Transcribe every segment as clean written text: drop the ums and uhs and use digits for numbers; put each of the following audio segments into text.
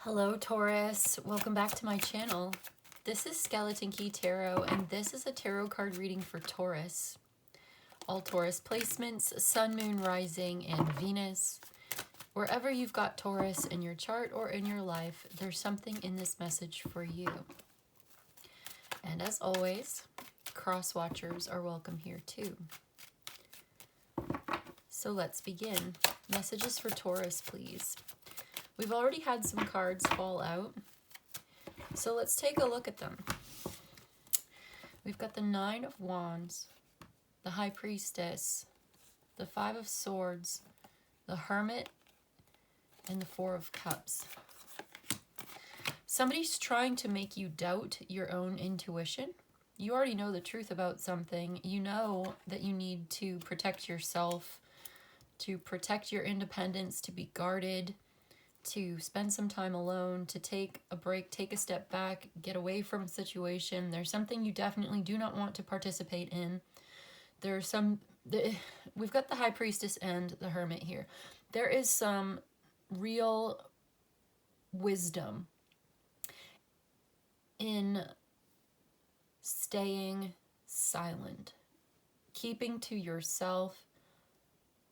Hello Taurus, welcome back to my channel. This is Skeleton Key Tarot and this is a tarot card reading for Taurus. All Taurus placements, Sun, Moon, Rising, and Venus. Wherever you've got Taurus in your chart or in your life, there's something in this message for you. And as always, cross watchers are welcome here too. So let's begin. Messages for Taurus, please. We've already had some cards fall out, so let's take a look at them. We've got the Nine of Wands, the High Priestess, the Five of Swords, the Hermit, and the Four of Cups. Somebody's trying to make you doubt your own intuition. You already know the truth about something. You know that you need to protect yourself, to protect your independence, to be guarded, to spend some time alone, to take a break, take a step back, get away from a situation. There's something you definitely do not want to participate in. We've got the High Priestess and the Hermit here. There is some real wisdom in staying silent, keeping to yourself,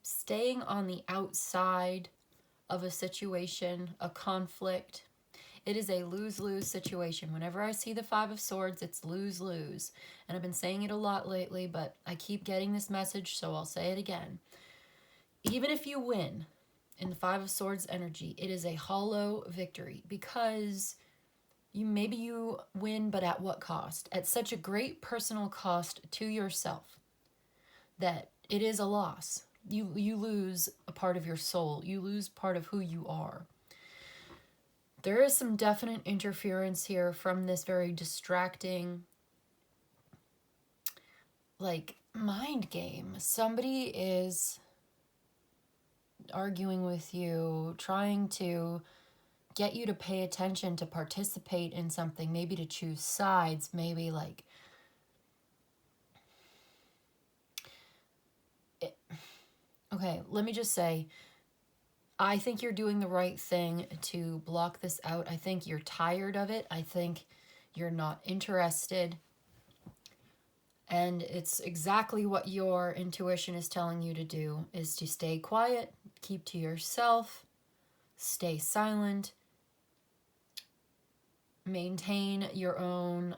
staying on the outside of a situation, a conflict. It is a lose-lose situation. Whenever I see the Five of Swords, it's lose-lose. And I've been saying it a lot lately, but I keep getting this message, so I'll say it again. Even if you win in the Five of Swords energy, it is a hollow victory because maybe you win, but at what cost? At such a great personal cost to yourself that it is a loss. You lose a part of your soul. You lose part of who you are. There is some definite interference here from this very distracting, mind game. Somebody is arguing with you, trying to get you to pay attention, to participate in something, maybe to choose sides, maybe Okay, let me just say, I think you're doing the right thing to block this out. I think you're tired of it. I think you're not interested. And it's exactly what your intuition is telling you to do, is to stay quiet, keep to yourself, stay silent, maintain your own,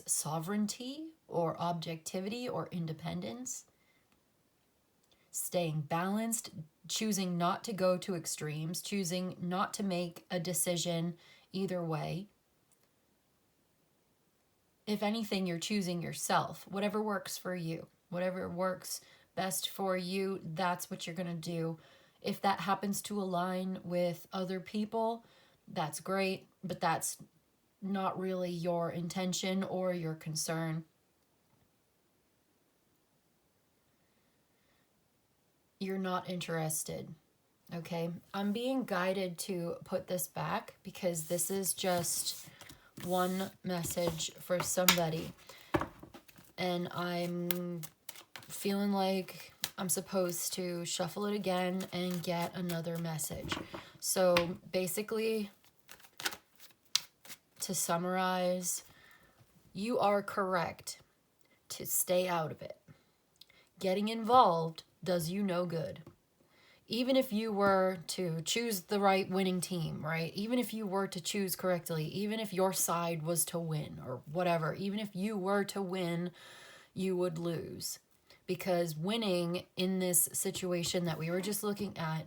sovereignty or objectivity or independence. Staying balanced, choosing not to go to extremes, choosing not to make a decision either way. If anything, you're choosing yourself. Whatever works for you, whatever works best for you, that's what you're going to do. If that happens to align with other people, that's great, but that's not really your intention or your concern. You're not interested, okay? I'm being guided to put this back because this is just one message for somebody. And I'm feeling like I'm supposed to shuffle it again and get another message. So basically, to summarize, you are correct to stay out of it. Getting involved does you no good. Even if you were to choose the right winning team, right? Even if you were to choose correctly, even if your side was to win or whatever, even if you were to win, you would lose. Because winning in this situation that we were just looking at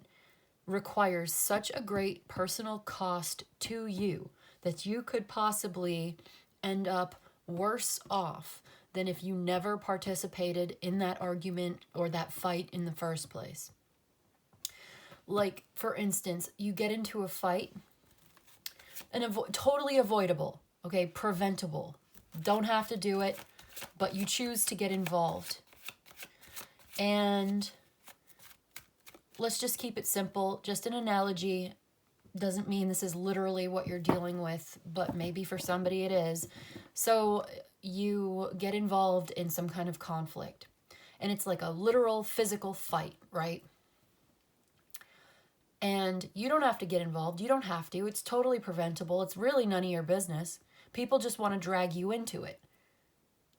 requires such a great personal cost to you that you could possibly end up worse off than if you never participated in that argument or that fight in the first place. Like, for instance, you get into a fight, and totally avoidable, okay, preventable. Don't have to do it, but you choose to get involved. And let's just keep it simple. Just an analogy. Doesn't mean this is literally what you're dealing with, but maybe for somebody it is. So you get involved in some kind of conflict, and it's like a literal physical fight, right? And you don't have to get involved. You don't have to. It's totally preventable. It's really none of your business. People just want to drag you into it.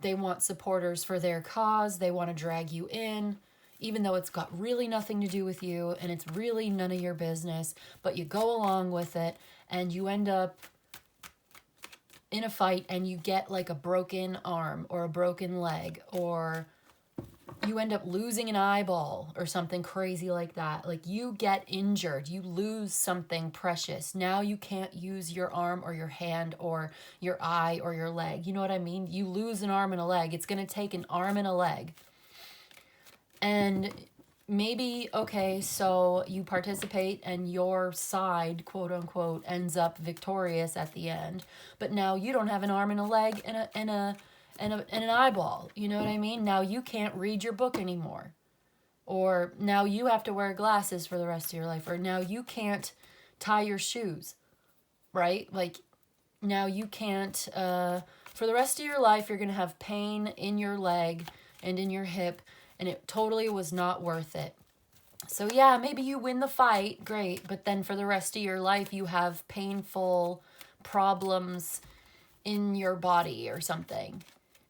They want supporters for their cause. They want to drag you in, even though it's got really nothing to do with you and it's really none of your business. But you go along with it and you end up in a fight and you get like a broken arm or a broken leg, or you end up losing an eyeball or something crazy like that. Like you get injured, you lose something precious. Now you can't use your arm or your hand or your eye or your leg. You know what I mean? You lose an arm and a leg. It's going to take an arm and a leg. And maybe, okay, so you participate and your side, quote unquote, ends up victorious at the end. But now you don't have an arm and a leg and an eyeball. You know what I mean? Now you can't read your book anymore. Or now you have to wear glasses for the rest of your life. Or now you can't tie your shoes, right? Like now you can't, for the rest of your life, you're going to have pain in your leg and in your hip. And it totally was not worth it. So yeah, maybe you win the fight, great. But then for the rest of your life, you have painful problems in your body or something.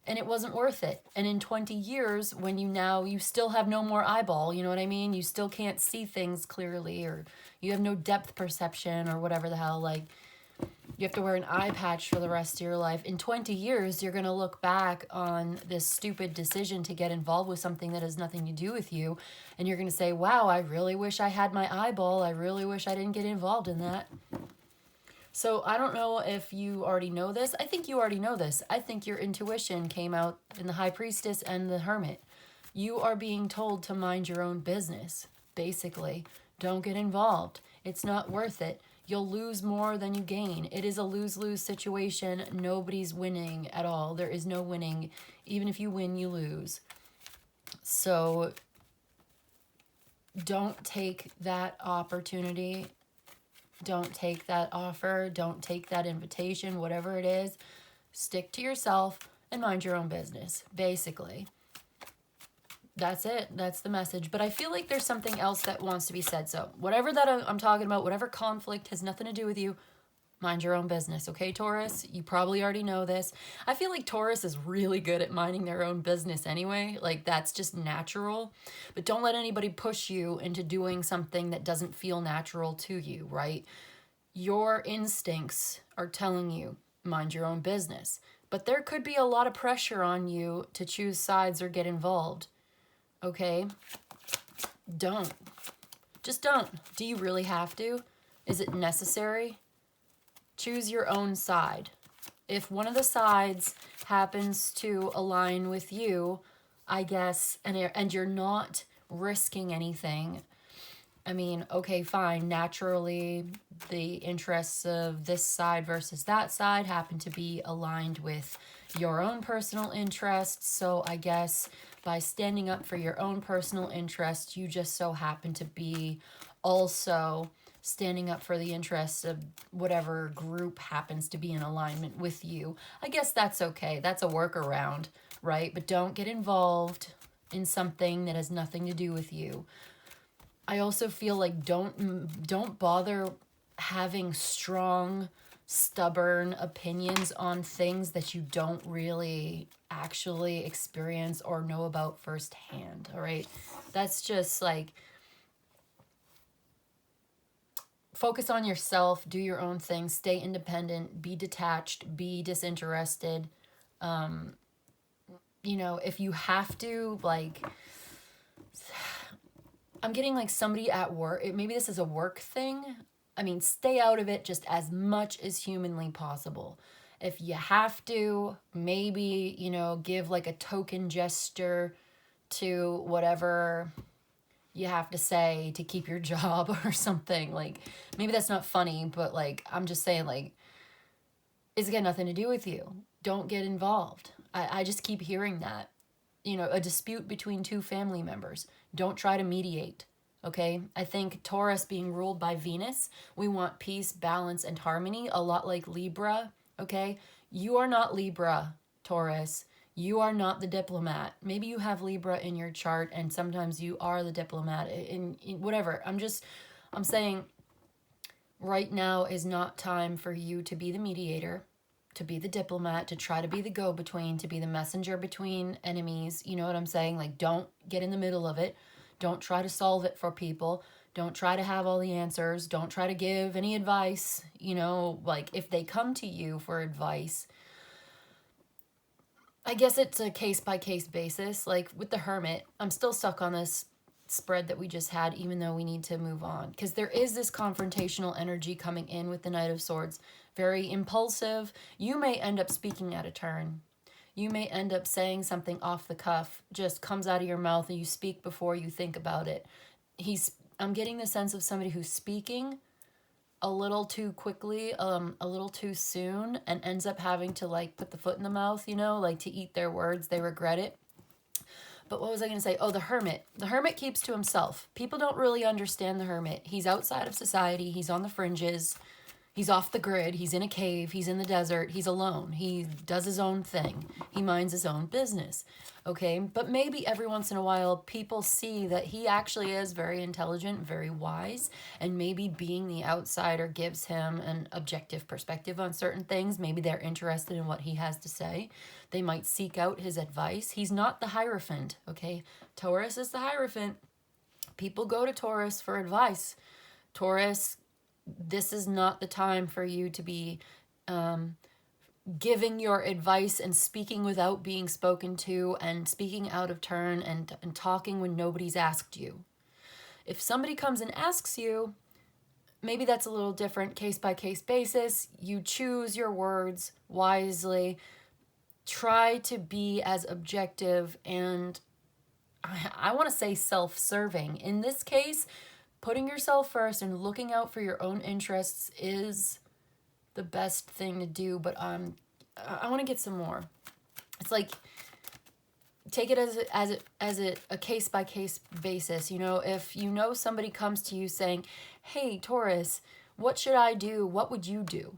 And it wasn't worth it. And in 20 years, when you still have no more eyeball, you know what I mean? You still can't see things clearly, or you have no depth perception or whatever the hell, like you have to wear an eye patch for the rest of your life. In 20 years, you're going to look back on this stupid decision to get involved with something that has nothing to do with you. And you're going to say, wow, I really wish I had my eyeball. I really wish I didn't get involved in that. So I don't know if you already know this. I think you already know this. I think your intuition came out in the High Priestess and the Hermit. You are being told to mind your own business, basically. Don't get involved. It's not worth it. You'll lose more than you gain. It is a lose-lose situation. Nobody's winning at all. There is no winning. Even if you win, you lose. So don't take that opportunity. Don't take that offer. Don't take that invitation, whatever it is. Stick to yourself and mind your own business, basically. That's it. That's the message. But I feel like there's something else that wants to be said. So whatever that I'm talking about, whatever conflict has nothing to do with you, mind your own business. Okay, Taurus? You probably already know this. I feel like Taurus is really good at minding their own business anyway. Like that's just natural. But don't let anybody push you into doing something that doesn't feel natural to you, right? Your instincts are telling you, mind your own business. But there could be a lot of pressure on you to choose sides or get involved. Okay? Don't. Just don't. Do you really have to? Is it necessary? Choose your own side. If one of the sides happens to align with you, I guess, and you're not risking anything, I mean, okay, fine. Naturally, the interests of this side versus that side happen to be aligned with your own personal interests. So I guess by standing up for your own personal interests, you just so happen to be also standing up for the interests of whatever group happens to be in alignment with you. I guess that's okay. That's a workaround, right? But don't get involved in something that has nothing to do with you. I also feel like don't bother having strong, stubborn opinions on things that you don't really actually experience or know about firsthand, all right? That's just like, focus on yourself, do your own thing, stay independent, be detached, be disinterested. If you have to, like, I'm getting like somebody at work, maybe this is a work thing. I mean, stay out of it just as much as humanly possible. If you have to, maybe, give like a token gesture to whatever you have to say to keep your job or something. Like, maybe that's not funny, but like, I'm just saying, like, it's got nothing to do with you. Don't get involved. I just keep hearing that. A dispute between two family members. Don't try to mediate, okay? I think Taurus being ruled by Venus, we want peace, balance, and harmony, a lot like Libra, okay? You are not Libra, Taurus. You are not the diplomat. Maybe you have Libra in your chart, and sometimes you are the diplomat, in whatever. I'm saying right now is not time for you to be the mediator, to be the diplomat, to try to be the go-between, to be the messenger between enemies. You know what I'm saying? Like, don't get in the middle of it. Don't try to solve it for people. Don't try to have all the answers. Don't try to give any advice. You know, like, if they come to you for advice, I guess it's a case-by-case basis. Like, with the Hermit, I'm still stuck on this spread that we just had, even though we need to move on, because there is this confrontational energy coming in with the Knight of Swords. Very impulsive. You may end up speaking out of turn. You may end up saying something off the cuff, just comes out of your mouth, and you speak before you think about it. I'm getting the sense of somebody who's speaking a little too quickly, a little too soon, and ends up having to, like, put the foot in the mouth, you know, like, to eat their words. They regret it. But what was I going to say? Oh, the Hermit. The Hermit keeps to himself. People don't really understand the Hermit. He's outside of society. He's on the fringes. He's off the grid. He's in a cave. He's in the desert. He's alone. He does his own thing. He minds his own business. Okay? But maybe every once in a while, people see that he actually is very intelligent, very wise, and maybe being the outsider gives him an objective perspective on certain things. Maybe they're interested in what he has to say. They might seek out his advice. He's not the Hierophant, okay? Taurus is the Hierophant. People go to Taurus for advice. Taurus, this is not the time for you to be giving your advice and speaking without being spoken to, and speaking out of turn, and talking when nobody's asked you. If somebody comes and asks you, maybe that's a little different, case-by-case basis. You choose your words wisely. Try to be as objective and, I want to say, self-serving. In this case, putting yourself first and looking out for your own interests is the best thing to do. But I want to get some more. It's like, take it as a case-by-case basis. You know, if you know somebody comes to you saying, hey, Taurus, what should I do? What would you do?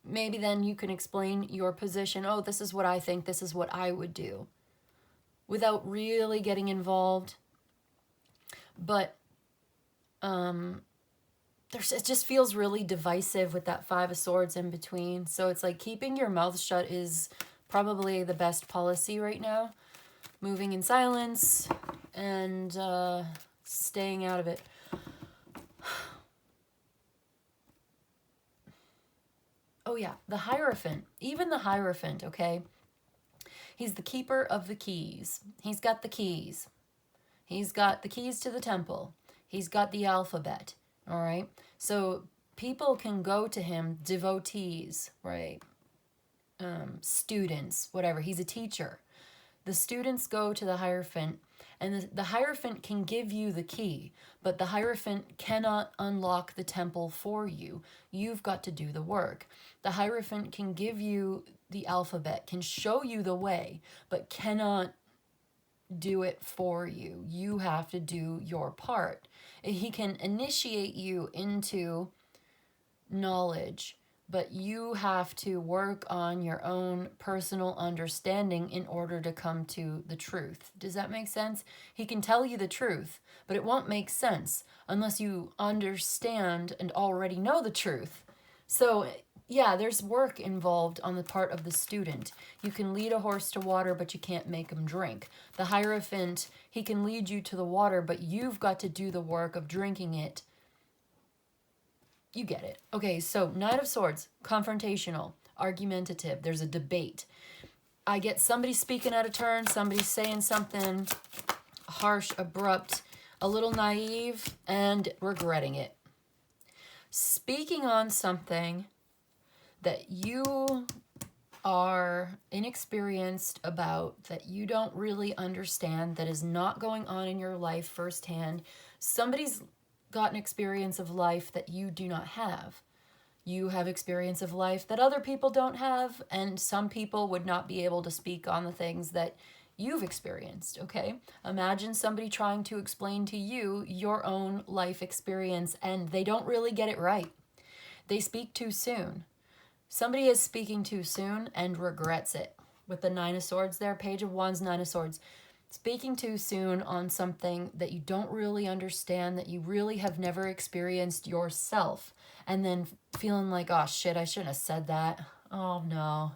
Maybe then you can explain your position. Oh, this is what I think. This is what I would do, without really getting involved. But it just feels really divisive with that Five of Swords in between. So it's like keeping your mouth shut is probably the best policy right now. Moving in silence and staying out of it. Oh yeah, the Hierophant. Even the Hierophant, okay? He's the keeper of the keys. He's got the keys. He's got the keys to the temple. He's got the alphabet, all right? So people can go to him, devotees, right? Students, whatever. He's a teacher. The students go to the Hierophant, and the Hierophant can give you the key, but the Hierophant cannot unlock the temple for you. You've got to do the work. The Hierophant can give you the alphabet, can show you the way, but cannot do it for you. You have to do your part. He can initiate you into knowledge, but you have to work on your own personal understanding in order to come to the truth. Does that make sense? He can tell you the truth, but it won't make sense unless you understand and already know the truth. So yeah, there's work involved on the part of the student. You can lead a horse to water, but you can't make him drink. The Hierophant, he can lead you to the water, but you've got to do the work of drinking it. You get it. Okay, so Knight of Swords, confrontational, argumentative. There's a debate. I get somebody speaking out of turn, somebody saying something harsh, abrupt, a little naive, and regretting it. Speaking on something that you are inexperienced about, that you don't really understand, that is not going on in your life firsthand. Somebody's got an experience of life that you do not have. You have experience of life that other people don't have, and some people would not be able to speak on the things that you've experienced, okay? Imagine somebody trying to explain to you your own life experience, and they don't really get it right. They speak too soon. Somebody is speaking too soon and regrets it. With the Nine of Swords there, Page of Wands, Nine of Swords. Speaking too soon on something that you don't really understand, that you really have never experienced yourself, and then feeling like, oh shit, I shouldn't have said that. Oh no.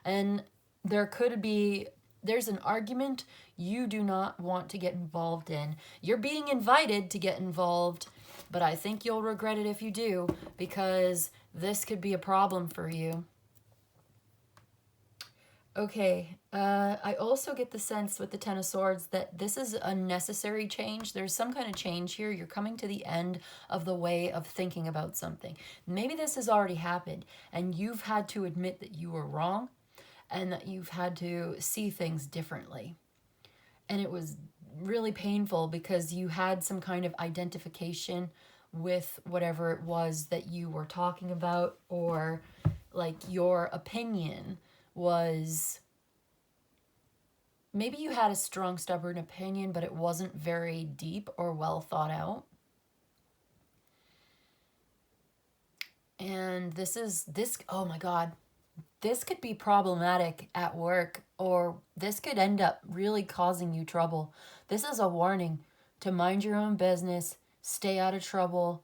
And there's an argument you do not want to get involved in. You're being invited to get involved, but I think you'll regret it if you do, because this could be a problem for you. Okay, I also get the sense with the Ten of Swords that this is a necessary change. There's some kind of change here. You're coming to the end of the way of thinking about something. Maybe this has already happened, and you've had to admit that you were wrong, and that you've had to see things differently. And it was really painful because you had some kind of identification with whatever it was that you were talking about, or like your opinion was, maybe you had a strong, stubborn opinion, but it wasn't very deep or well thought out. And oh my God, this could be problematic at work, or this could end up really causing you trouble. This is a warning to mind your own business, stay out of trouble,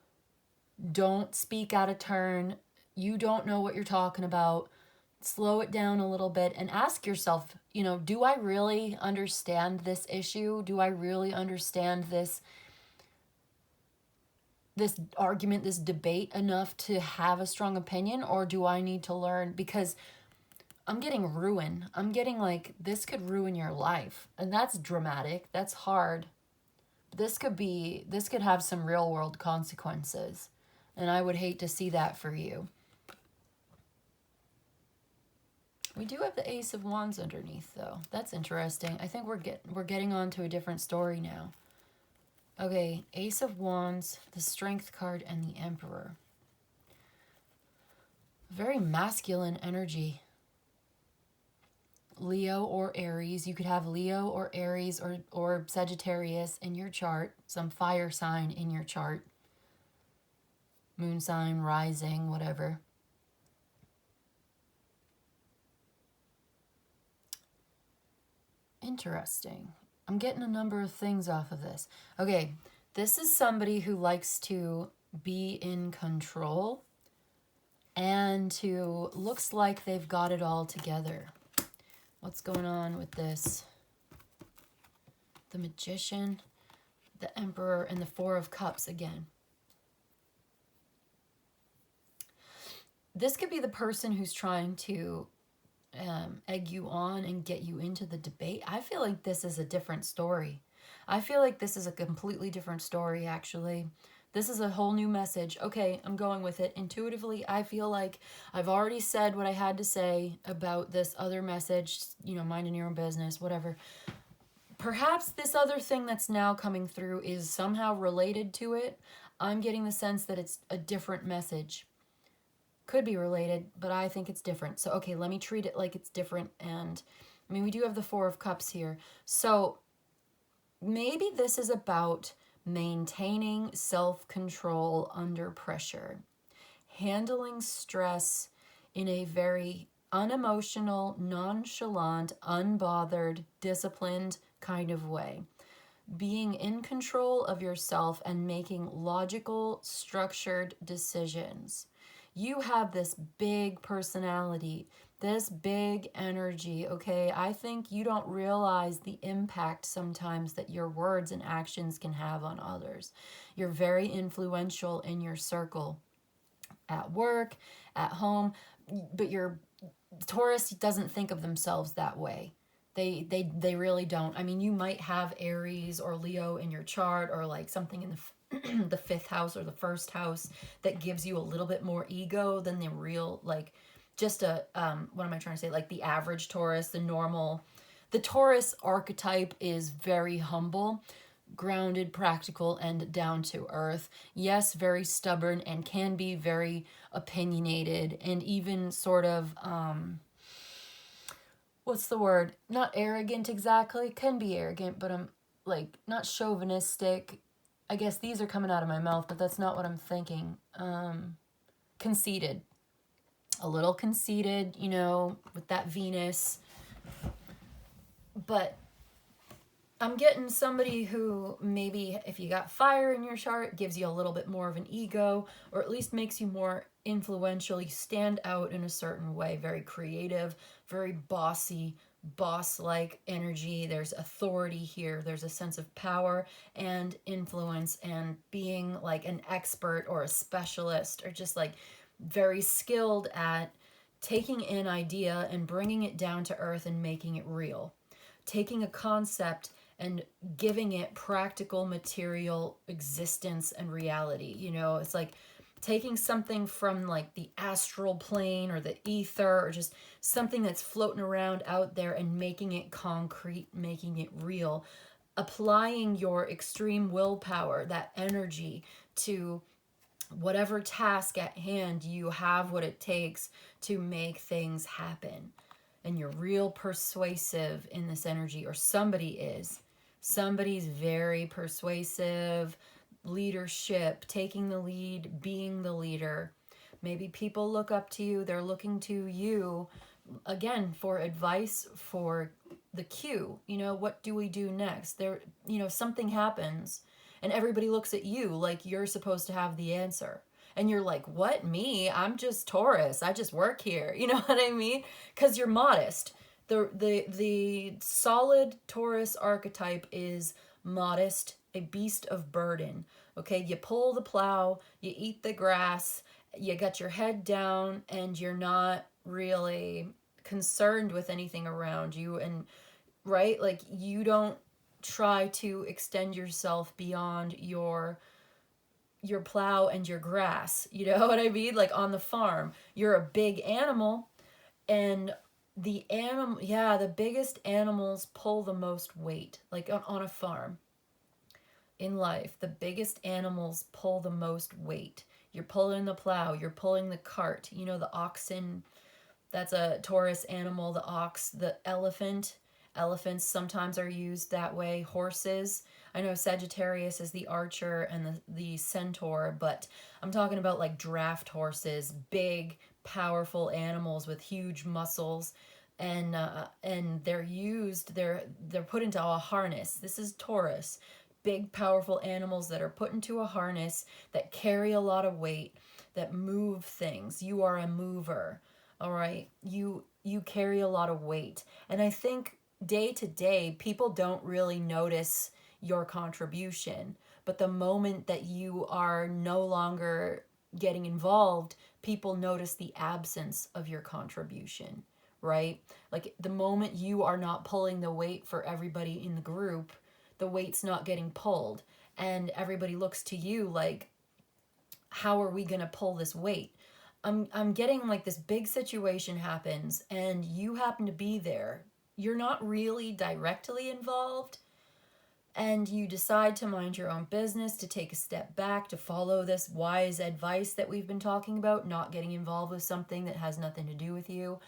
don't speak out of turn. You don't know what you're talking about. Slow it down a little bit and ask yourself, do I really understand this issue? Do I really understand this argument, this debate enough to have a strong opinion, or do I need to learn? Because I'm getting ruin. I'm getting like, this could ruin your life. And that's dramatic. That's hard. This could have some real world consequences. And I would hate to see that for you. We do have the Ace of Wands underneath, though. That's interesting. I think we're getting on to a different story now. Okay, Ace of Wands, the Strength card, and the Emperor. Very masculine energy. Leo or Aries. You could have Leo or Aries or Sagittarius in your chart. Some fire sign in your chart. Moon sign, rising, whatever. Interesting. I'm getting a number of things off of this. Okay, this is somebody who likes to be in control and who looks like they've got it all together. What's going on with this? The Magician, the Emperor, and the Four of Cups again. This could be the person who's trying to egg you on and get you into the debate. I feel like this is a different story. I feel like this is a completely different story, actually. This is a whole new message. Okay, I'm going with it. Intuitively, I feel like I've already said what I had to say about this other message, minding your own business, whatever. Perhaps this other thing that's now coming through is somehow related to it. I'm getting the sense that it's a different message. Could be related, but I think it's different. So, okay, let me treat it like it's different. And, we do have the Four of Cups here. So, maybe this is about maintaining self-control under pressure. Handling stress in a very unemotional, nonchalant, unbothered, disciplined kind of way. Being in control of yourself and making logical, structured decisions. You have this big personality, this big energy, okay? I think you don't realize the impact sometimes that your words and actions can have on others. You're very influential in your circle, at work, at home, but your Taurus doesn't think of themselves that way. They really don't. You might have Aries or Leo in your chart, or like something in the the fifth house or the first house that gives you a little bit more ego than the real, like, just what am I trying to say? Like the average Taurus, the normal. The Taurus archetype is very humble, grounded, practical, and down to earth. Yes, very stubborn and can be very opinionated and even sort of, what's the word? Not arrogant exactly. Can be arrogant, but like not chauvinistic. I guess these are coming out of my mouth, but that's not what I'm thinking. Conceited. A little conceited, with that Venus. But I'm getting somebody who maybe, if you got fire in your chart, gives you a little bit more of an ego, or at least makes you more influential. You stand out in a certain way, very creative, very bossy, boss like energy. There's authority here, there's a sense of power and influence, and being like an expert or a specialist, or just like very skilled at taking an idea and bringing it down to earth and making it real, taking a concept and giving it practical material existence and reality. You know, it's like taking something from like the astral plane or the ether, or just something that's floating around out there, and making it concrete, making it real, applying your extreme willpower, that energy, to whatever task at hand. You have what it takes to make things happen, and you're real persuasive in this energy, or somebody is. Somebody's very persuasive. Leadership, taking the lead, being the leader. Maybe people look up to you, they're looking to you again for advice, for the cue. You know, what do we do next? There, you know, something happens and everybody looks at you like you're supposed to have the answer. And you're like, what, me? I'm just Taurus. I just work here. You know what I mean? Because you're modest. The solid Taurus archetype is modest, a beast of burden. Okay, you pull the plow, you eat the grass, you got your head down, and you're not really concerned with anything around you. And right, like, you don't try to extend yourself beyond your plow and your grass. You know what I mean? Like on the farm, you're a big animal, and the biggest animals pull the most weight. Like on a farm, in life, the biggest animals pull the most weight. You're pulling the plow, you're pulling the cart. You know, the oxen, that's a Taurus animal. The ox, the elephant. Elephants sometimes are used that way. Horses. I know Sagittarius is the archer and the centaur, but I'm talking about like draft horses, big, powerful animals with huge muscles, and they're put into a harness. This is Taurus. Big, powerful animals that are put into a harness, that carry a lot of weight, that move things. You are a mover. All right, you carry a lot of weight, and I think day to day people don't really notice your contribution, but the moment that you are no longer getting involved, people notice the absence of your contribution, right? Like the moment you are not pulling the weight for everybody in the group, the weight's not getting pulled, and everybody looks to you like, how are we going to pull this weight? I'm getting like this big situation happens and you happen to be there. You're not really directly involved, and you decide to mind your own business, to take a step back, to follow this wise advice that we've been talking about, not getting involved with something that has nothing to do with you.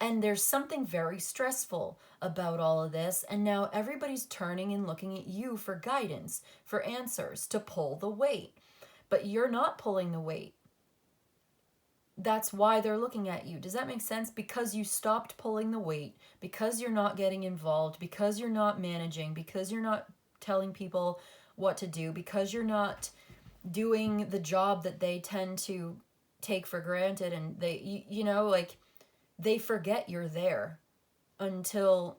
And there's something very stressful about all of this, and now everybody's turning and looking at you for guidance, for answers, to pull the weight. But you're not pulling the weight. That's why they're looking at you. Does that make sense? Because you stopped pulling the weight, because you're not getting involved, because you're not managing, because you're not telling people what to do, because you're not doing the job that they tend to take for granted, and you know, like, they forget you're there until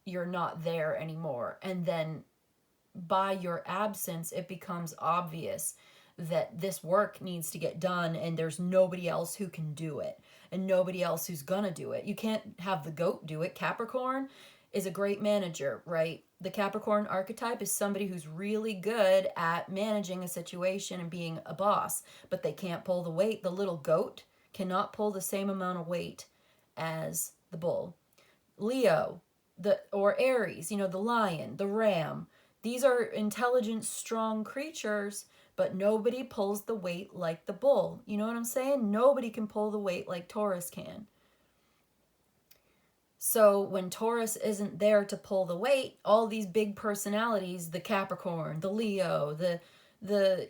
you're not there anymore. And then by your absence, it becomes obvious that this work needs to get done, and there's nobody else who can do it, and nobody else who's gonna do it. You can't have the goat do it. Capricorn is a great manager, right? The Capricorn archetype is somebody who's really good at managing a situation and being a boss, but they can't pull the weight. The little goat cannot pull the same amount of weight as the bull. Leo, or Aries, you know, the lion, the ram. These are intelligent, strong creatures, but nobody pulls the weight like the bull. You know what I'm saying? Nobody can pull the weight like Taurus can. So when Taurus isn't there to pull the weight, all these big personalities, the Capricorn, the Leo, the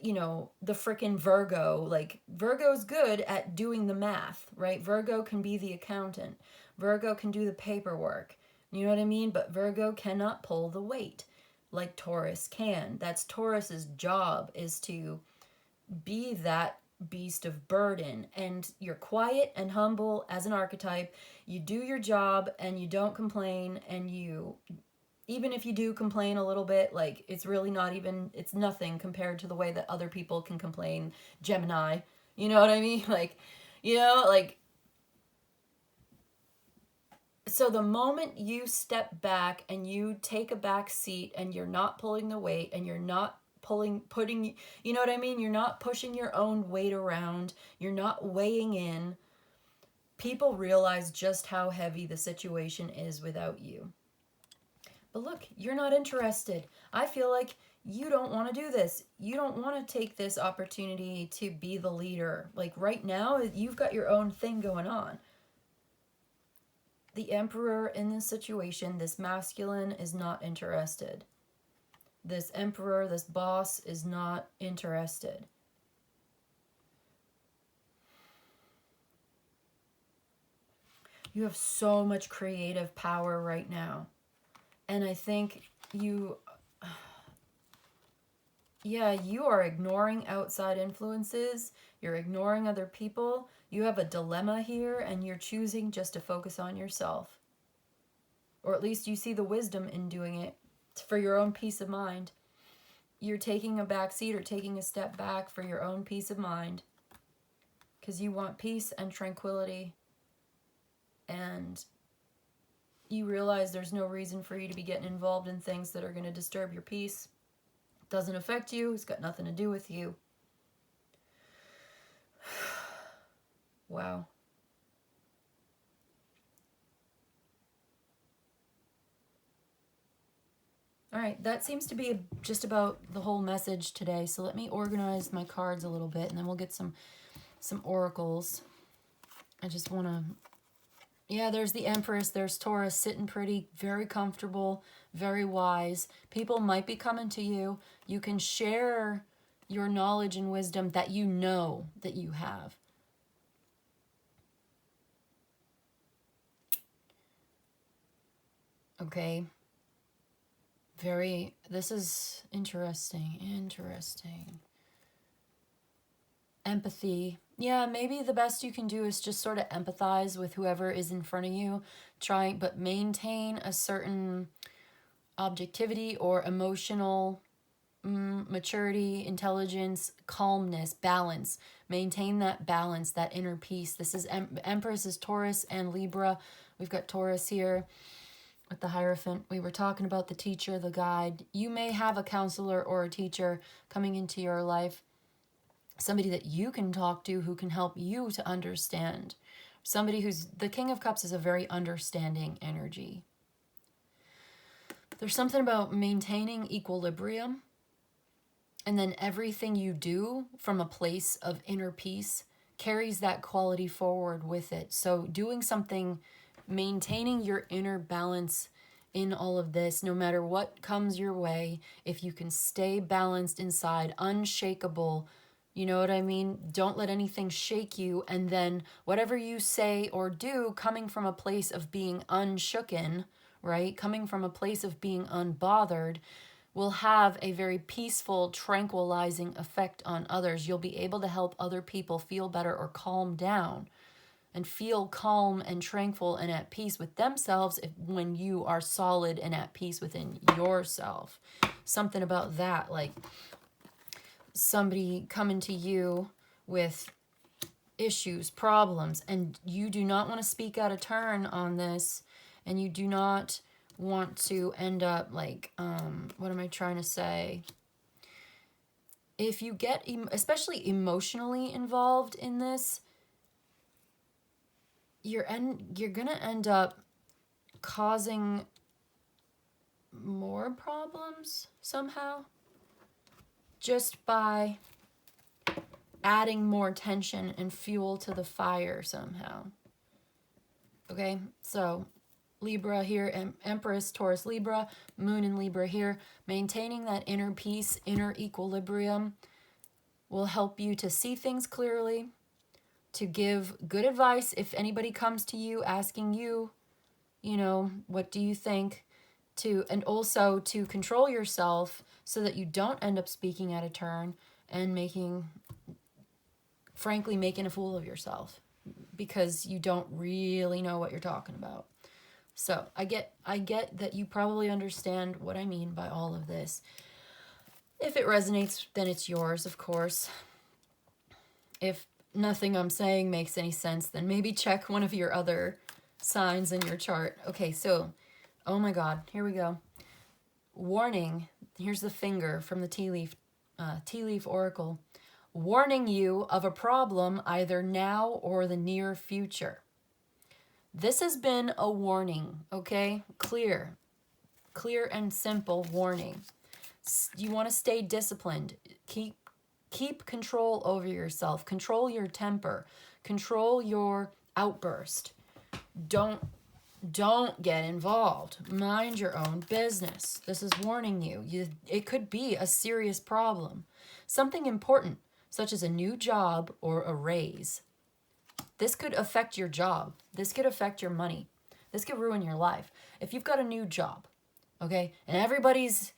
you know, the frickin' Virgo, like Virgo's good at doing the math, right? Virgo can be the accountant. Virgo can do the paperwork. You know what I mean? But Virgo cannot pull the weight. like Taurus can. That's Taurus's job, is to be that beast of burden. And you're quiet and humble as an archetype. You do your job and you don't complain, and you, even if you do complain a little bit, like, it's really not even, it's nothing compared to the way that other people can complain. Gemini, you know what I mean? Like, you know, like, so the moment you step back and you take a back seat and you're not pulling the weight and you're not putting, you know what I mean? You're not pushing your own weight around. You're not weighing in. People realize just how heavy the situation is without you. But look, you're not interested. I feel like you don't want to do this. You don't want to take this opportunity to be the leader. Like right now, you've got your own thing going on. The Emperor in this situation, this masculine, is not interested. This Emperor, this boss, is not interested. You have so much creative power right now. And I think you are ignoring outside influences. You're ignoring other people. You have a dilemma here, and you're choosing just to focus on yourself. Or at least you see the wisdom in doing it for your own peace of mind. You're taking a back seat or taking a step back for your own peace of mind, because you want peace and tranquility, and you realize there's no reason for you to be getting involved in things that are going to disturb your peace. It doesn't affect you. It's got nothing to do with you. Wow. All right, that seems to be just about the whole message today. So let me organize my cards a little bit, and then we'll get some oracles. I just want to... Yeah, there's the Empress, there's Taurus, sitting pretty, very comfortable, very wise. People might be coming to you. You can share your knowledge and wisdom that you know that you have. Okay. This is interesting. Empathy. Yeah, maybe the best you can do is just sort of empathize with whoever is in front of you, but maintain a certain objectivity or emotional maturity, intelligence, calmness, balance. Maintain that balance, that inner peace. This is Empress is Taurus and Libra. We've got Taurus here with the Hierophant. We were talking about the teacher, the guide. You may have a counselor or a teacher coming into your life, somebody that you can talk to who can help you to understand. Somebody who's... The King of Cups is a very understanding energy. There's something about maintaining equilibrium, and then everything you do from a place of inner peace carries that quality forward with it. So doing something, maintaining your inner balance in all of this, no matter what comes your way, if you can stay balanced inside, unshakable, you know what I mean? Don't let anything shake you. And then whatever you say or do, coming from a place of being unshooken, right? Coming from a place of being unbothered, will have a very peaceful, tranquilizing effect on others. You'll be able to help other people feel better or calm down and feel calm and tranquil and at peace with themselves when you are solid and at peace within yourself. Something about that, like somebody coming to you with issues, problems, and you do not want to speak out of turn on this, and you do not want to end up like, what am I trying to say? If you get especially emotionally involved in this, you're gonna end up causing more problems somehow, just by adding more tension and fuel to the fire somehow. Okay, so Libra here, Empress, Taurus, Libra, Moon in Libra here. Maintaining that inner peace, inner equilibrium will help you to see things clearly, to give good advice if anybody comes to you asking you, you know, what do you think? and also to control yourself so that you don't end up speaking out of turn and frankly, making a fool of yourself because you don't really know what you're talking about. So I get that you probably understand what I mean by all of this. If it resonates, then it's yours, of course. If nothing I'm saying makes any sense, then maybe check one of your other signs in your chart. Okay, so, oh my God, here we go. Warning, here's the finger from the tea leaf oracle. Warning you of a problem either now or the near future. This has been a warning, okay? Clear and simple warning. You want to stay disciplined. Keep control over yourself. Control your temper. Control your outburst. Don't get involved. Mind your own business. This is warning you. It could be a serious problem. Something important, such as a new job or a raise. This could affect your job. This could affect your money. This could ruin your life. If you've got a new job, okay, and everybody's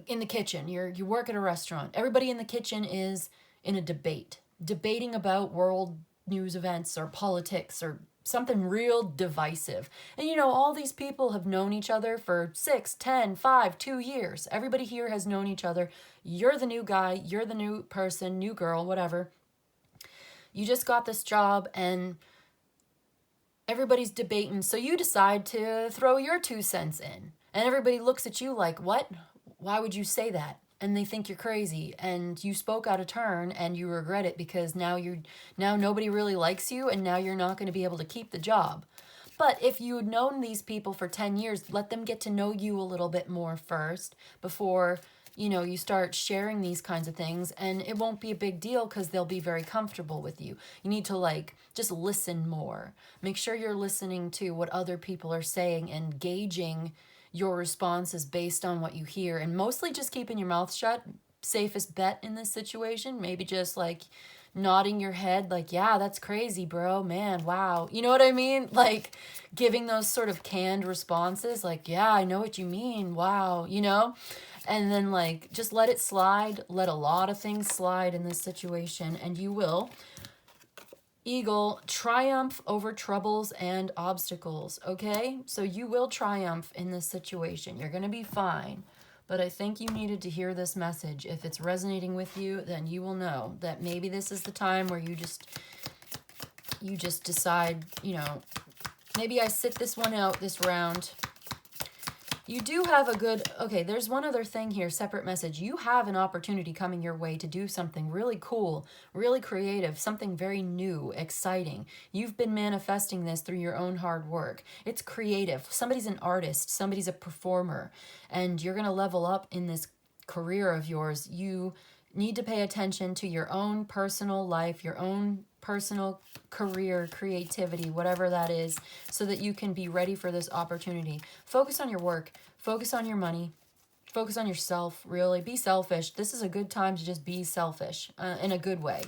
in the kitchen, you work at a restaurant, everybody in the kitchen is in a debating about world news events or politics or something real divisive. And you know, all these people have known each other for 6, 10, 5, 2 years. Everybody here has known each other. You're the new guy, you're the new person, new girl, whatever. You just got this job and everybody's debating, so you decide to throw your 2 cents in. And everybody looks at you like, what? Why would you say that? And they think you're crazy and you spoke out of turn and you regret it because now nobody really likes you and now you're not going to be able to keep the job. But if you had known these people for 10 years, let them get to know you a little bit more first before, you start sharing these kinds of things, and it won't be a big deal because they'll be very comfortable with you. You need to just listen more. Make sure you're listening to what other people are saying and gauging your responses based on what you hear, and mostly just keeping your mouth shut. Safest bet in this situation. Maybe just nodding your head yeah, that's crazy, bro, man, wow. You know what I mean? Giving those sort of canned responses yeah, I know what you mean, wow, and then just let it slide. Let a lot of things slide in this situation, and you will, Eagle, triumph over troubles and obstacles, okay? So you will triumph in this situation. You're going to be fine. But I think you needed to hear this message. If it's resonating with you, then you will know that maybe this is the time where you just decide, maybe I sit this one out this round. You do have okay, there's one other thing here, separate message. You have an opportunity coming your way to do something really cool, really creative, something very new, exciting. You've been manifesting this through your own hard work. It's creative. Somebody's an artist, somebody's a performer, and you're going to level up in this career of yours. You need to pay attention to your own personal life, your own personal career, creativity, whatever that is, so that you can be ready for this opportunity. Focus on your work, focus on your money, focus on yourself, really. Be selfish. This is a good time to just be selfish in a good way,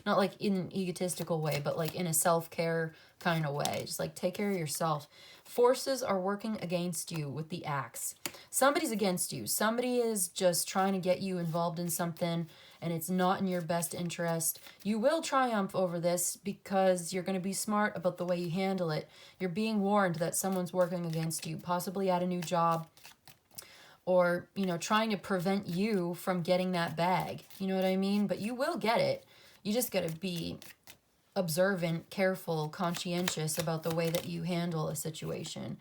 not in an egotistical way, but in a self-care kind of way. Just take care of yourself. Forces are working against you with the axe. Somebody's against you. Somebody is just trying to get you involved in something, and it's not in your best interest. You will triumph over this because you're going to be smart about the way you handle it. You're being warned that someone's working against you, possibly at a new job, or, trying to prevent you from getting that bag. You know what I mean? But you will get it. You just got to be observant, careful, conscientious about the way that you handle a situation.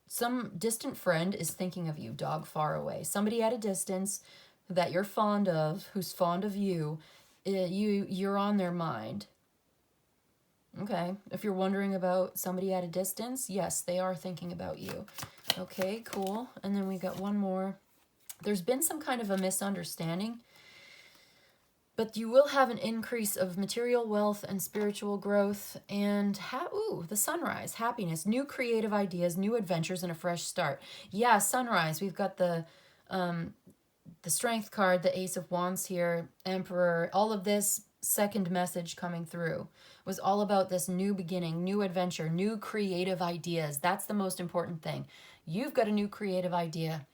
Some distant friend is thinking of you, dog far away. Somebody at a distance that you're fond of, who's fond of you, you're on their mind. Okay, if you're wondering about somebody at a distance, yes, they are thinking about you. Okay, cool. And then we got one more. There's been some kind of a misunderstanding, but you will have an increase of material wealth and spiritual growth and, the sunrise, happiness, new creative ideas, new adventures, and a fresh start. Yeah, sunrise. We've got the strength card, the Ace of Wands here, Emperor. All of this second message coming through was all about this new beginning, new adventure, new creative ideas. That's the most important thing. You've got a new creative idea,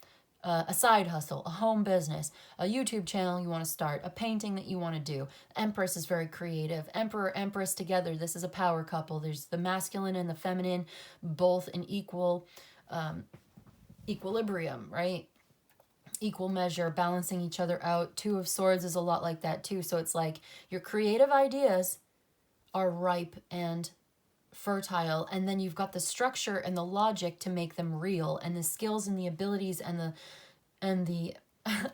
a side hustle, a home business, a YouTube channel you want to start, a painting that you want to do. Empress is very creative. Emperor, Empress together. This is a power couple. There's the masculine and the feminine, both in equilibrium, right? Equal measure, balancing each other out. Two of Swords is a lot like that too. So it's like your creative ideas are ripe and fertile, and then you've got the structure and the logic to make them real, and the skills and the abilities and the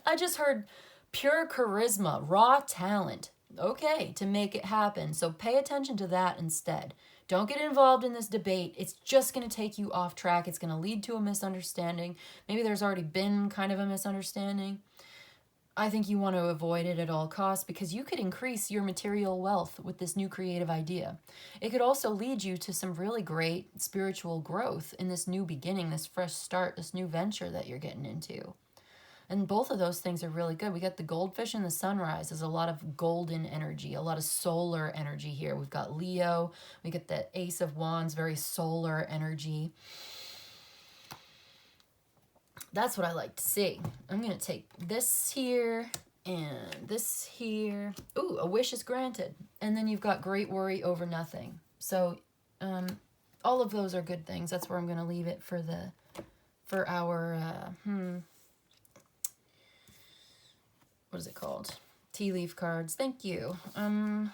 I just heard pure charisma, raw talent, okay, to make it happen. So pay attention to that instead. Don't get involved in this debate. It's just going to take you off track. It's going to lead to a misunderstanding. Maybe there's already been kind of a misunderstanding. I think you want to avoid it at all costs, because you could increase your material wealth with this new creative idea. It could also lead you to some really great spiritual growth in this new beginning, this fresh start, this new venture that you're getting into. And both of those things are really good. We got the goldfish and the sunrise. There's a lot of golden energy, a lot of solar energy here. We've got Leo. We get the Ace of Wands, very solar energy. That's what I like to see. I'm going to take this here and this here. Ooh, a wish is granted. And then you've got great worry over nothing. So all of those are good things. That's where I'm going to leave it for our, what is it called? Tea leaf cards. Thank you. All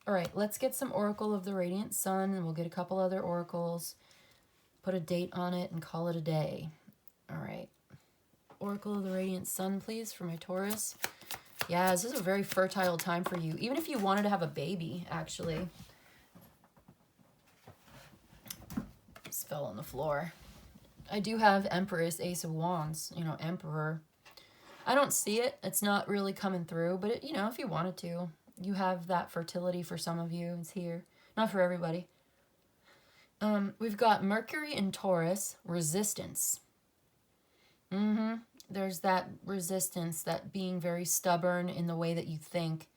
right, let's get some Oracle of the Radiant Sun, and we'll get a couple other oracles, put a date on it, and call it a day. All right. Oracle of the Radiant Sun, please, for my Taurus. Yeah, this is a very fertile time for you. Even if you wanted to have a baby, actually. Just fell on the floor. I do have Empress, Ace of Wands, Emperor. I don't see it. It's not really coming through, but, if you wanted to, you have that fertility for some of you. It's here. Not for everybody. We've got Mercury in Taurus, resistance. There's that resistance, that being very stubborn in the way that you think.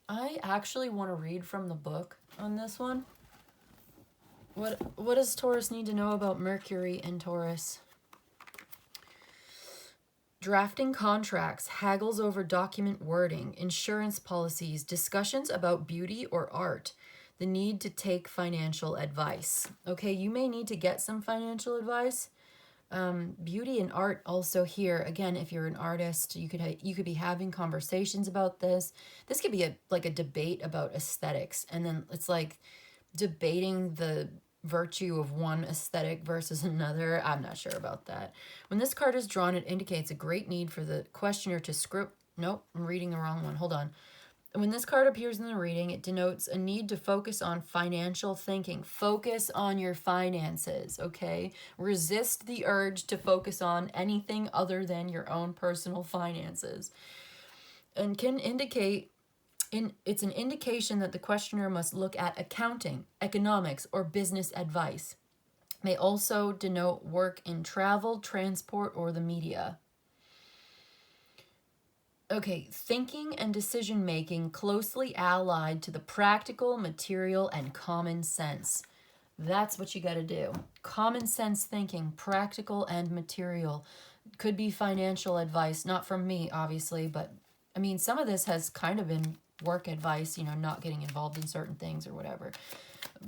I actually want to read from the book on this one. What does Taurus need to know about Mercury in Taurus? Drafting contracts, haggles over document wording, insurance policies, discussions about beauty or art, the need to take financial advice. Okay, you may need to get some financial advice. Beauty and art also here. Again, if you're an artist, you could be having conversations about this. This could be like a debate about aesthetics, and then it's like debating the virtue of one aesthetic versus another. I'm not sure about that. When this card is drawn, it indicates a great need for the questioner to script. Nope, I'm reading the wrong one. Hold on. When this card appears in the reading, it denotes a need to focus on financial thinking. Focus on your finances, okay? Resist the urge to focus on anything other than your own personal finances. And can indicate, it's an indication that the questioner must look at accounting, economics, or business advice. May also denote work in travel, transport, or the media. Okay, thinking and decision-making closely allied to the practical, material, and common sense. That's what you got to do. Common sense thinking, practical and material. Could be financial advice, not from me, obviously, but, I mean, some of this has kind of been work advice, not getting involved in certain things or whatever.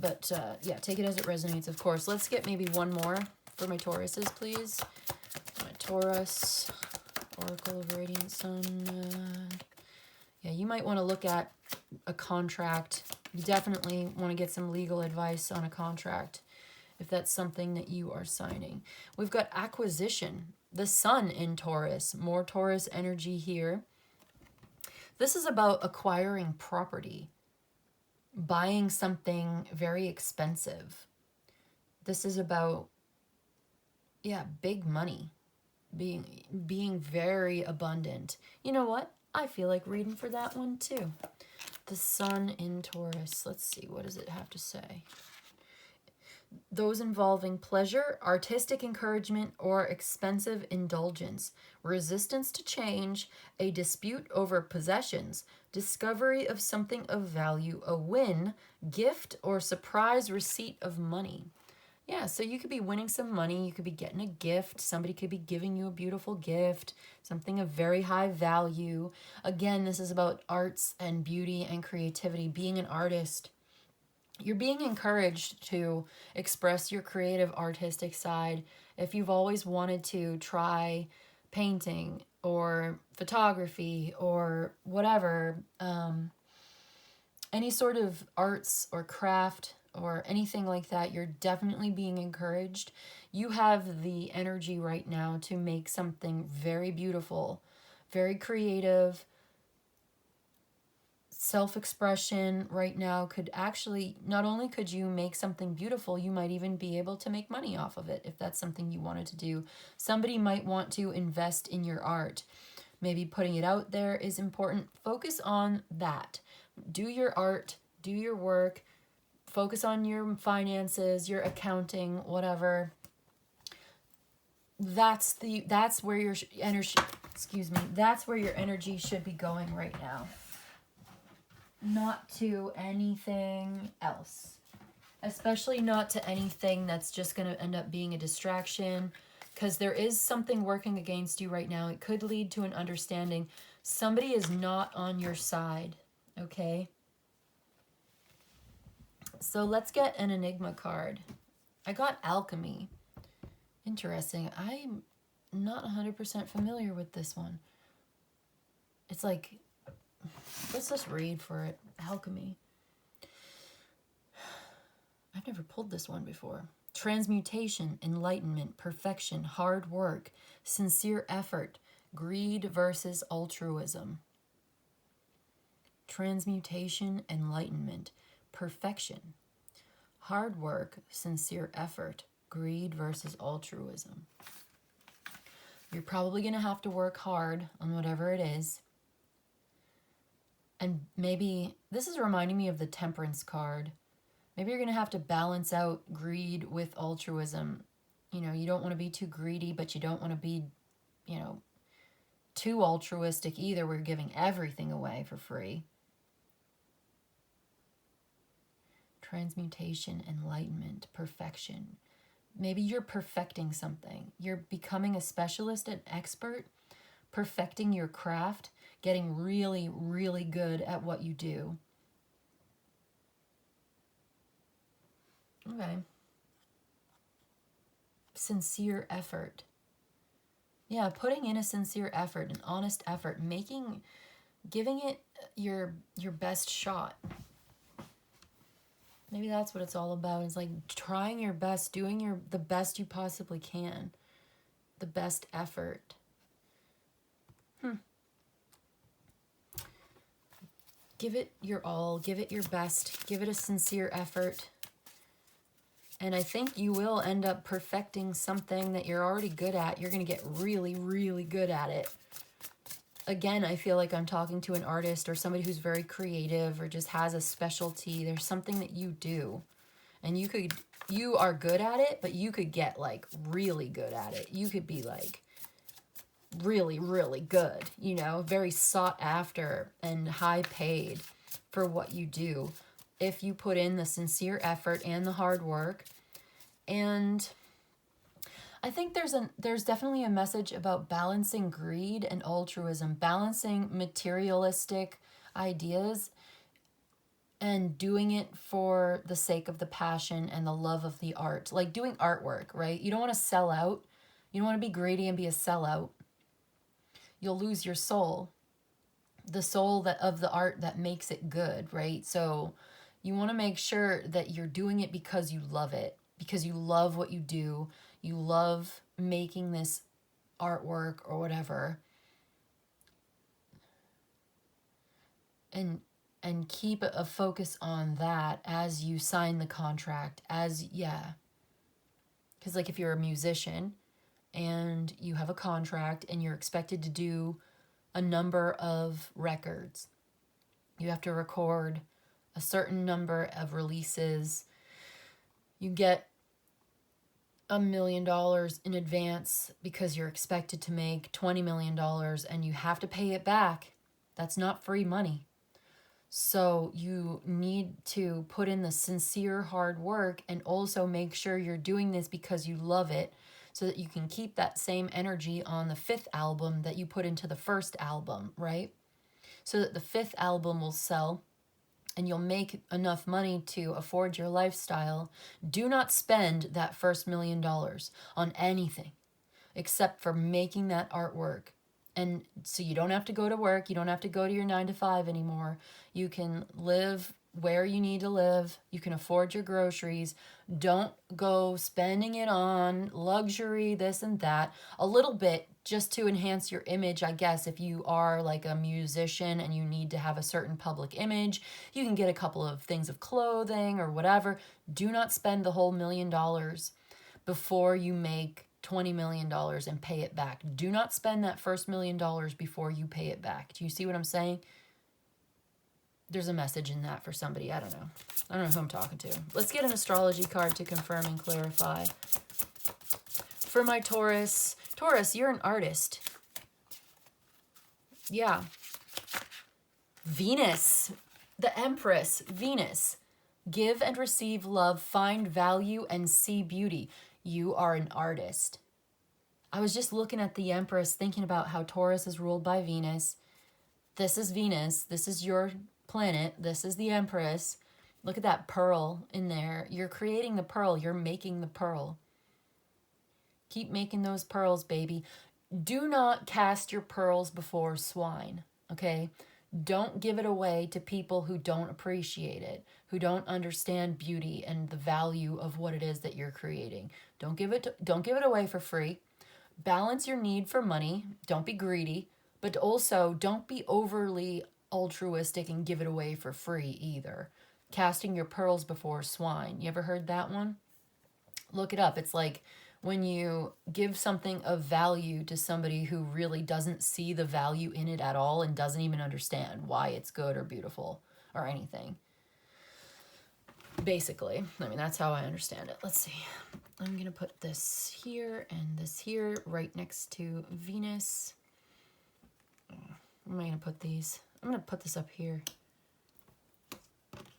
But, yeah, take it as it resonates, of course. Let's get maybe one more for my Tauruses, please. My Taurus... Oracle of Radiant Sun. Yeah, you might want to look at a contract. You definitely want to get some legal advice on a contract if that's something that you are signing. We've got acquisition. The Sun in Taurus. More Taurus energy here. This is about acquiring property. Buying something very expensive. This is about, big money. Being very abundant. You know what? I feel like reading for that one too. The Sun in Taurus. Let's see, what does it have to say? Those involving pleasure, artistic encouragement, or expensive indulgence, resistance to change, a dispute over possessions, discovery of something of value, a win, gift, or surprise receipt of money. Yeah, so you could be winning some money, you could be getting a gift, somebody could be giving you a beautiful gift, something of very high value. Again, this is about arts and beauty and creativity, being an artist. You're being encouraged to express your creative artistic side. If you've always wanted to try painting or photography or whatever, any sort of arts or craft or anything like that, you're definitely being encouraged. You have the energy right now to make something very beautiful, very creative. Self-expression right now could actually, not only could you make something beautiful, you might even be able to make money off of it if that's something you wanted to do. Somebody might want to invest in your art. Maybe putting it out there is important. Focus on that. Do your art, do your work, focus on your finances, your accounting, whatever. That's where your energy, that's where your energy should be going right now. Not to anything else. Especially not to anything that's just going to end up being a distraction, because there is something working against you right now. It could lead to an understanding. Somebody is not on your side, okay? So let's get an Enigma card. I got Alchemy. Interesting. I'm not 100% familiar with this one. It's like, let's just read for it. Alchemy. I've never pulled this one before. Transmutation, enlightenment, perfection, hard work, sincere effort, greed versus altruism. Transmutation, enlightenment, perfection, hard work, sincere effort, greed versus altruism. You're probably going to have to work hard on whatever it is. And maybe, this is reminding me of the Temperance card. Maybe you're going to have to balance out greed with altruism. You know, you don't want to be too greedy, but you don't want to be, you know, too altruistic either. We're giving everything away for free. Transmutation, enlightenment, perfection. Maybe you're perfecting something. You're becoming a specialist, an expert, perfecting your craft, getting really, really good at what you do. Okay. Sincere effort. Yeah, putting in a sincere effort, an honest effort, giving it your best shot. Maybe that's what it's all about. It's like trying your best, doing the best you possibly can. The best effort. Give it your all, give it your best, give it a sincere effort. And I think you will end up perfecting something that you're already good at. You're going to get really, really good at it. Again, I feel like I'm talking to an artist or somebody who's very creative or just has a specialty. There's something that you do. And you are good at it, but you could get like really good at it. You could be like really, really good, you know, very sought after and high paid for what you do if you put in the sincere effort and the hard work. And I think there's definitely a message about balancing greed and altruism, balancing materialistic ideas and doing it for the sake of the passion and the love of the art. Like doing artwork, right? You don't want to sell out. You don't want to be greedy and be a sellout. You'll lose your soul. The soul of the art that makes it good, right? So you want to make sure that you're doing it because you love it, because you love what you do. You love making this artwork or whatever. And keep a focus on that as you sign the contract, because like if you're a musician and you have a contract and you're expected to do a number of records, you have to record a certain number of releases. You get $1 million in advance because you're expected to make $20 million and you have to pay it back. That's not free money. So you need to put in the sincere hard work and also make sure you're doing this because you love it so that you can keep that same energy on the 5th album that you put into the 1st album, right? So that the 5th album will sell and you'll make enough money to afford your lifestyle. Do not spend that first $1 million on anything except for making that artwork. And so you don't have to go to work. You don't have to go to your 9 to 5 anymore. You can live where you need to live. You can afford your groceries. Don't go spending it on luxury, this and that. A little bit just to enhance your image, I guess. If you are like a musician and you need to have a certain public image, you can get a couple of things of clothing or whatever. Do not spend the whole $1 million before you make $20 million and pay it back. Do not spend that first $1 million before you pay it back. Do you see what I'm saying? There's a message in that for somebody. I don't know. I don't know who I'm talking to. Let's get an astrology card to confirm and clarify. For my Taurus. Taurus, you're an artist. Yeah. Venus. The Empress. Venus. Give and receive love. Find value and see beauty. You are an artist. I was just looking at the Empress, thinking about how Taurus is ruled by Venus. This is Venus. This is your planet. This is the Empress. Look at that pearl in there. You're creating the pearl. You're making the pearl. Keep making those pearls, baby. Do not cast your pearls before swine, okay? Don't give it away to people who don't appreciate it, who don't understand beauty and the value of what it is that you're creating. Don't give it away for free. Balance your need for money. Don't be greedy, but also don't be overly altruistic and give it away for free either. Casting your pearls before swine. You ever heard that one? Look it up. It's like when you give something of value to somebody who really doesn't see the value in it at all and doesn't even understand why it's good or beautiful or anything. Basically, I mean, that's how I understand it. Let's see. I'm going to put this here and this here right next to Venus. Where am I going to put these? I'm going to put this up here.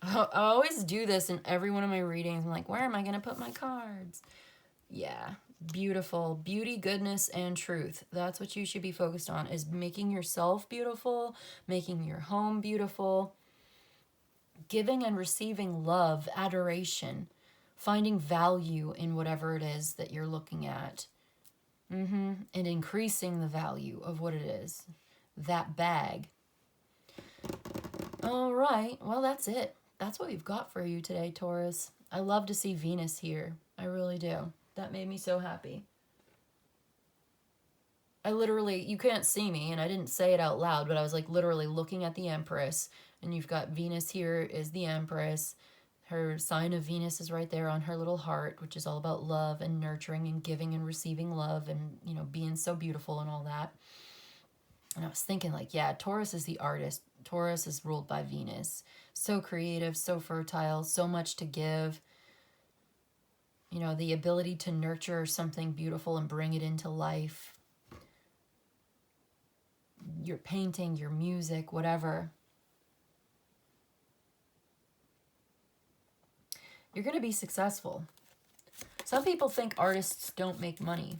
I always do this in every one of my readings. I'm like, where am I going to put my cards? Yeah, beautiful. Beauty, goodness, and truth. That's what you should be focused on, is making yourself beautiful, making your home beautiful, giving and receiving love, adoration, finding value in whatever it is that you're looking at, and increasing the value of what it is, that bag. All right, well, that's it. That's what we've got for you today, Taurus. I love to see Venus here. I really do. That made me so happy. I literally, you can't see me, and I didn't say it out loud, but I was like literally looking at the Empress, and you've got Venus here is the Empress. Her sign of Venus is right there on her little heart, which is all about love and nurturing and giving and receiving love and, you know, being so beautiful and all that. And I was thinking like, yeah, Taurus is the artist. Taurus is ruled by Venus. So creative, so fertile, so much to give. You know, the ability to nurture something beautiful and bring it into life. Your painting, your music, whatever. You're going to be successful. Some people think artists don't make money.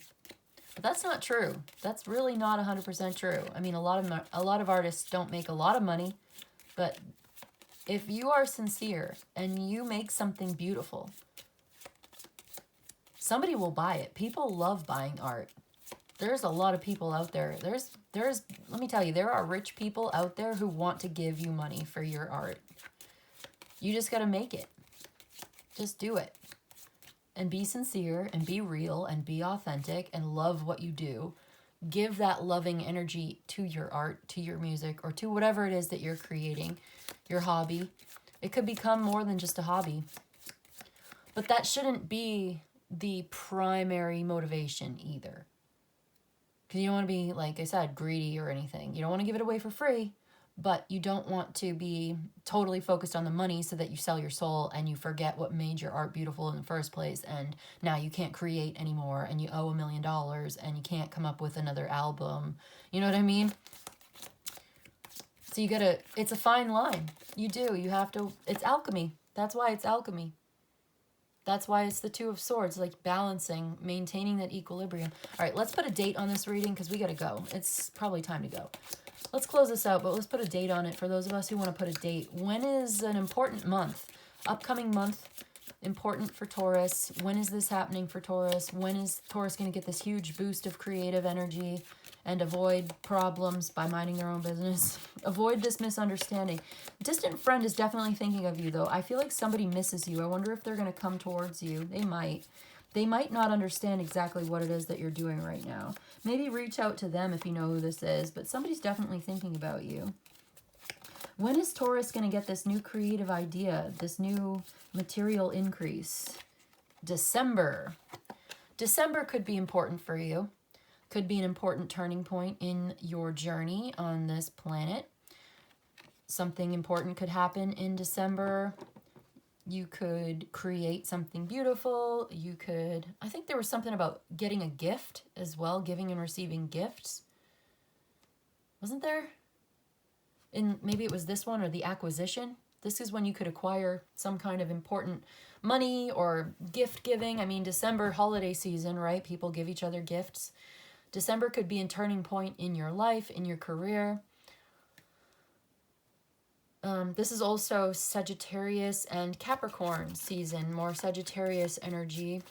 But that's not true. That's really not 100% true. I mean, a lot of artists don't make a lot of money, but if you are sincere and you make something beautiful, somebody will buy it. People love buying art. There's a lot of people out there. There's let me tell you, there are rich people out there who want to give you money for your art. You just got to make it. Just do it. And be sincere and be real and be authentic and love what you do. Give that loving energy to your art, to your music, or to whatever it is that you're creating, your hobby. It could become more than just a hobby. But that shouldn't be the primary motivation either. Because you don't want to be, like I said, greedy or anything. You don't want to give it away for free, but you don't want to be totally focused on the money so that you sell your soul and you forget what made your art beautiful in the first place, and now you can't create anymore and you owe $1 million and you can't come up with another album. You know what I mean? So you gotta, it's a fine line. You do. You have to, it's alchemy. That's why it's alchemy. That's why it's the Two of Swords, like balancing, maintaining that equilibrium. All right, let's put a date on this reading because we got to go. It's probably time to go. Let's close this out, but let's put a date on it for those of us who want to put a date. When is an important month? Upcoming month, important for Taurus. When is this happening for Taurus? When is Taurus going to get this huge boost of creative energy and avoid problems by minding their own business? Avoid this misunderstanding. Distant friend is definitely thinking of you, though. I feel like somebody misses you. I wonder if they're going to come towards you. They might. They might not understand exactly what it is that you're doing right now. Maybe reach out to them if you know who this is, but somebody's definitely thinking about you. When is Taurus going to get this new creative idea, this new material increase? December. December could be important for you. Could be an important turning point in your journey on this planet. Something important could happen in December. You could create something beautiful. You could, I think there was something about getting a gift as well, giving and receiving gifts. Wasn't there? And maybe it was this one or the acquisition. This is when you could acquire some kind of important money or gift giving. I mean, December, holiday season, right? People give each other gifts. December could be a turning point in your life, in your career. This is also Sagittarius and Capricorn season, more Sagittarius energy.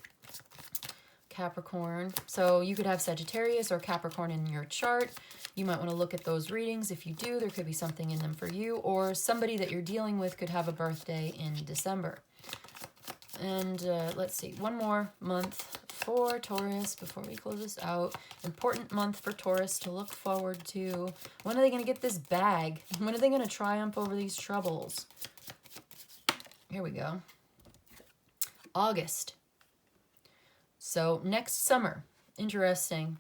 Capricorn. So you could have Sagittarius or Capricorn in your chart. You might want to look at those readings. If you do, there could be something in them for you, or somebody that you're dealing with could have a birthday in December. And let's see, one more month for Taurus before we close this out. Important month for Taurus to look forward to. When are they going to get this bag? When are they going to triumph over these troubles? Here we go. August. So next summer, interesting.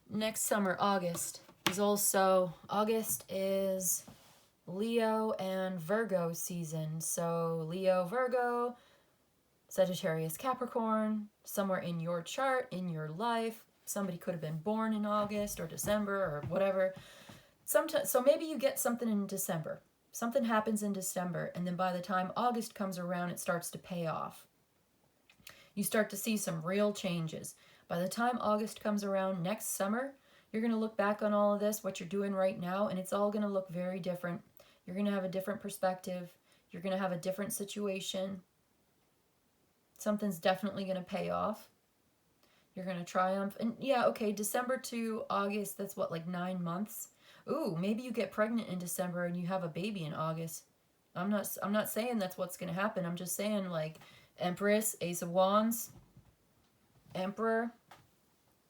Next summer, August, is also, August is Leo and Virgo season. So Leo, Virgo, Sagittarius, Capricorn, somewhere in your chart, in your life. Somebody could have been born in August or December or whatever. Sometimes, so maybe you get something in December. Something happens in December, and then by the time August comes around, it starts to pay off. You start to see some real changes. By the time August comes around next summer, you're going to look back on all of this, what you're doing right now, and it's all going to look very different. You're going to have a different perspective. You're going to have a different situation. Something's definitely going to pay off. You're going to triumph. And yeah, okay, December to August, that's what, like 9 months? Ooh, maybe you get pregnant in December and you have a baby in August. I'm not saying that's what's going to happen. I'm just saying, like, Empress, Ace of Wands, Emperor,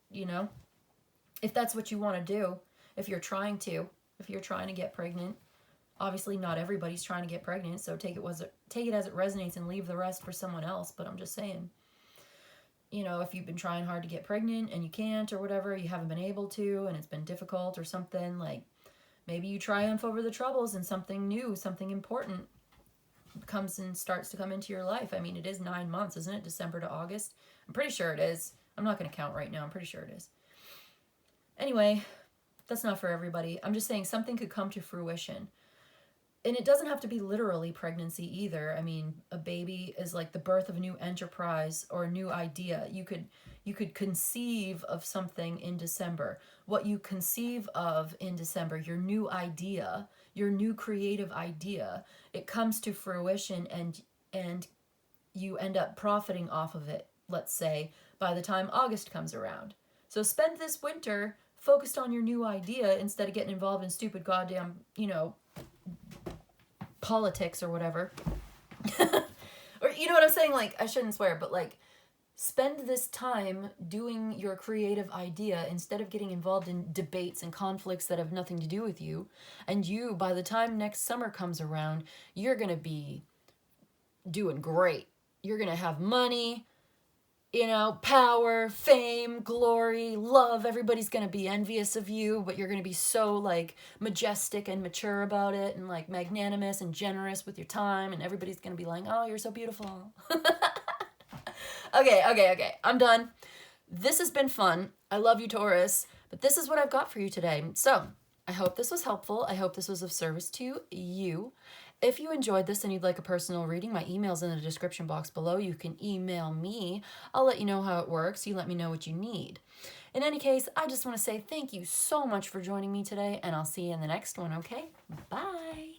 you know, if that's what you want to do, if you're trying to get pregnant. Obviously not everybody's trying to get pregnant, so take it as it resonates and leave the rest for someone else. But I'm just saying, you know, if you've been trying hard to get pregnant and you can't or whatever, you haven't been able to and it's been difficult or something, like maybe you triumph over the troubles and something new, something important comes and starts to come into your life. I mean, it is 9 months, isn't it? December to August. I'm pretty sure it is. I'm not going to count right now. I'm pretty sure it is. Anyway, that's not for everybody. I'm just saying something could come to fruition. And it doesn't have to be literally pregnancy either. I mean, a baby is like the birth of a new enterprise or a new idea. You could conceive of something in December. What you conceive of in December, your new idea, your new creative idea, it comes to fruition and you end up profiting off of it, let's say, by the time August comes around. So spend this winter focused on your new idea instead of getting involved in stupid goddamn, you know, politics or whatever. Or you know what I'm saying? Like, I shouldn't swear, but like, spend this time doing your creative idea instead of getting involved in debates and conflicts that have nothing to do with you. And you, by the time next summer comes around, you're going to be doing great. You're going to have money, you know, power, fame, glory, love. Everybody's going to be envious of you, but you're going to be so like majestic and mature about it and like magnanimous and generous with your time. And everybody's going to be like, oh, you're so beautiful. Okay. I'm done. This has been fun. I love you, Taurus, but this is what I've got for you today. So I hope this was helpful. I hope this was of service to you. If you enjoyed this and you'd like a personal reading, my email's in the description box below. You can email me. I'll let you know how it works. You let me know what you need. In any case, I just want to say thank you so much for joining me today, and I'll see you in the next one, okay? Bye.